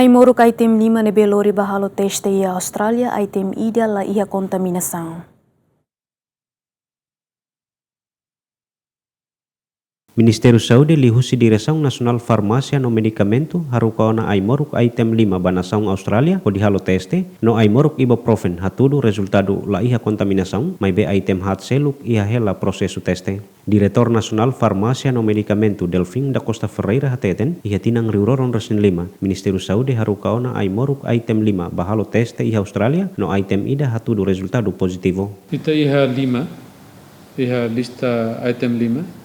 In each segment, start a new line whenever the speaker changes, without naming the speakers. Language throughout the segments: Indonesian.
Ai moruk item 5 nebe lori bahalo teste ia Australia item ida la ia kontaminação.
Ministério Saúde lihusi direção nasional farmácia no medicamento harukaona ai moruk item 5 banação Austrália o dihalo teste no ai moruk ibuprofen hatudu resultado la iha contaminação mai be item hat seluk iha hela prosesu teste. Diretor Nasional Farmácia no Medicamento Delfim da Costa Ferreira hateten iha tinang riuroron resin 5 Ministério Saúde harukaona ai moruk item 5 bahalo teste iha Australia no item ida hatudu resultado positivo.
Ita iha 5 iha lista item 5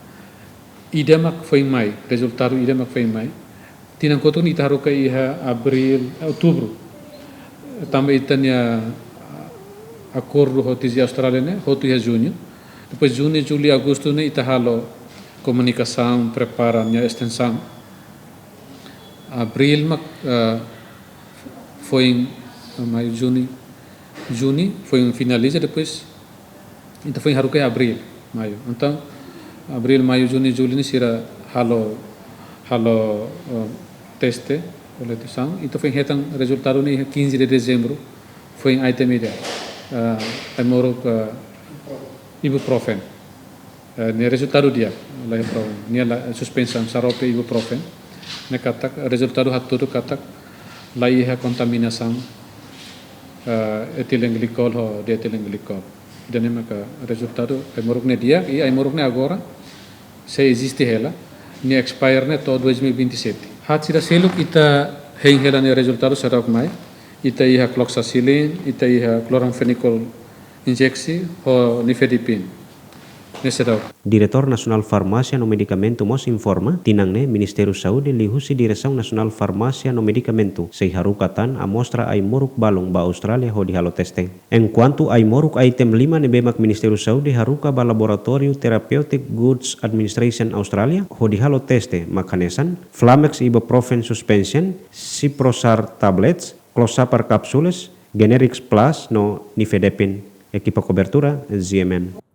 Idamak foi mai, resultado idamak foi mai. Tinang koto ni taruh ke iha Abril, Outubro. Também itanya acordo hotizi Austrália né, hotu iha Junho. Depois Junho, Julho, Agosto né itahalo comunicação, prepara minha extensão. Abril mak foi maio, Junho foi finaliza depois. Então foi harukai Abril, maio. Então Abril, maio, Junho, Julho ni sira halo teste coleção. Itu foi hetang resultado ni 15 de dezembro foi item ida. Morok ibuprofen. Ni resultado dia lah profen. Ni la suspensão sarope ibuprofen. Ne katak resultado hatudu katak la iha contaminação etilenglicol ho dietilenglicol. Dan ni maka resultado morok ne dia e morok ne agora se existe ela ni expire ne to 2027 hat sira seluk ita heng hela ne resultado serok mai ita iha cloxacillin ita iha chloramphenicol injeksi ho nifedipine ne serok.
Diretor Nasional Farmácia no Medicamento mos informa tinangne Ministério Saúde lihusi direção nasional farmácia no medicamento sei harukatan amostra ai moruk balong ba Australia ho dihalo teste. Enquanto ai moruk item 5 ne bemak Ministério Saúde haruka ba Laboratório Therapeutic Goods Administration Australia ho dihalo teste makanesan Flamex ibuprofen suspension, Ciprosar tablets, Clozapar capsules, Generics Plus no nifedipine. Equipa cobertura ZMN.